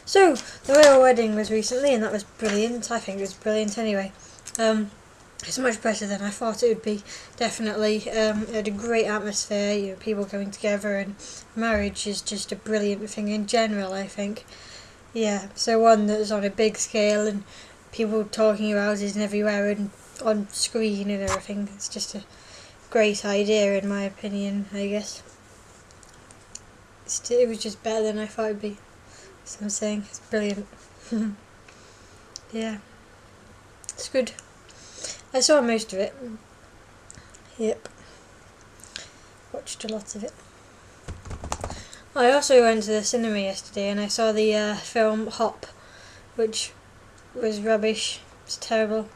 So, the royal wedding was recently, and that was brilliant. I think it was brilliant anyway. It's much better than I thought it would be, definitely. It had a great atmosphere, people coming together, and marriage is just a brilliant thing in general, I think. Yeah, so one that's on a big scale, and people talking about it everywhere and on screen and everything. It's just a great idea, in my opinion, I guess. It was just better than I thought it would be. So I'm saying it's brilliant. Yeah, it's good. I saw most of it. Yep. Watched a lot of it. I also went to the cinema yesterday and I saw the film Hop, which was rubbish. It's terrible.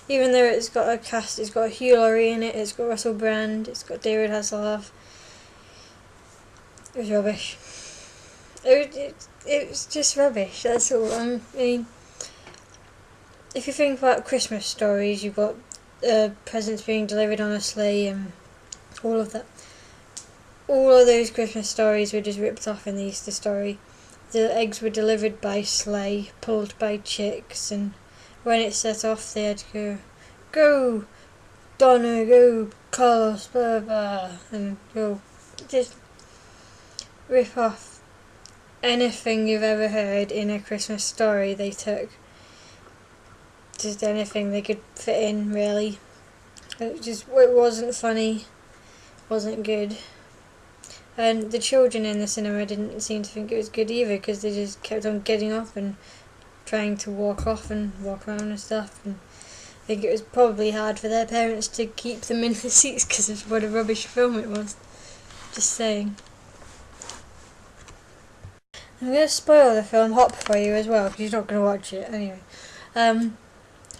Even though it's got a cast, it's got Hugh Laurie in it, it's got Russell Brand, it's got David Hasselhoff. It was rubbish. It was just rubbish, that's all. I mean, if you think about Christmas stories, you've got presents being delivered on a sleigh and all of that. All of those Christmas stories were just ripped off in the Easter story. The eggs were delivered by sleigh, pulled by chicks, and when it set off they had to go Donna, go Carlos, blah blah, and go just rip off anything you've ever heard in a Christmas story. They took just anything they could fit in, really. It wasn't funny, wasn't good. And the children in the cinema didn't seem to think it was good either, because they just kept on getting off and trying to walk off and walk around and stuff. And I think it was probably hard for their parents to keep them in the seats because of what a rubbish film it was. Just saying. I'm going to spoil the film Hop for you as well, because you're not going to watch it anyway.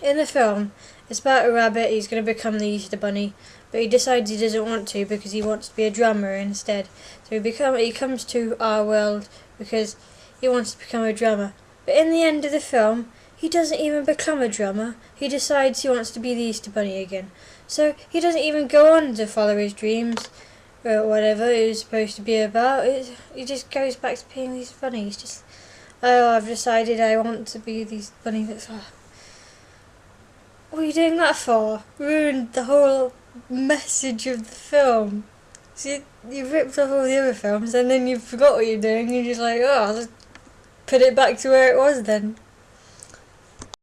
In the film, it's about a rabbit. He's going to become the Easter Bunny, but he decides he doesn't want to because he wants to be a drummer instead. So he comes to our world because he wants to become a drummer. But in the end of the film, he doesn't even become a drummer. He decides he wants to be the Easter Bunny again. So he doesn't even go on to follow his dreams or whatever it was supposed to be about. He just goes back to being the Easter Bunny. He's just, oh, I've decided I want to be the Easter Bunny. That's what are you doing that for? Ruined the whole message of the film. So you ripped off all the other films and then you forgot what you're doing. You're just like, oh, I'll just put it back to where it was then.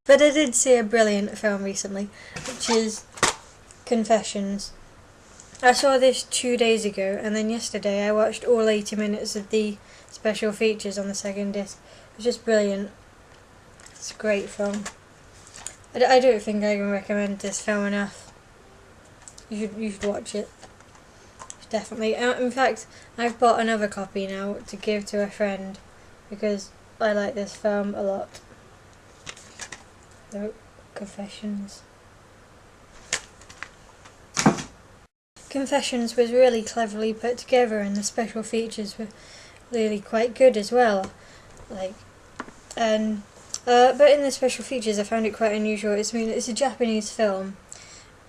But I did see a brilliant film recently, which is Confessions. I saw this 2 days ago, and then yesterday I watched all 80 minutes of the special features on the second disc. It was just brilliant. It's a great film. I don't think I can recommend this film enough. You should watch it. Definitely. In fact, I've bought another copy now to give to a friend because I like this film a lot. So, Confessions. Confessions was really cleverly put together, and the special features were really quite good as well. But in the special features, I found it quite unusual. It's a Japanese film,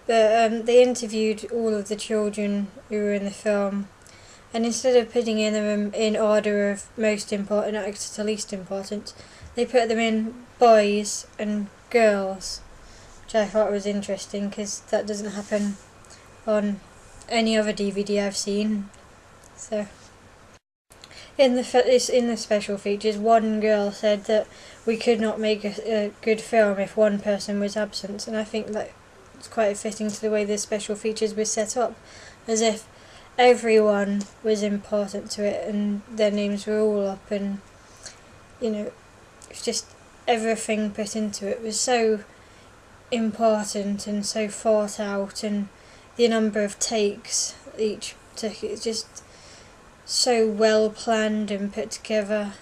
but they interviewed all of the children who were in the film, and instead of putting them in order of most important actor to least important, they put them in boys and girls, which I thought was interesting because that doesn't happen on any other DVD I've seen. So in the special features, one girl said that we could not make a good film if one person was absent, and I think that it's quite fitting to the way the special features were set up, as if everyone was important to it and their names were all up, and it's just everything put into it was so important and so thought out, and the number of takes each took, it's just so well planned and put together.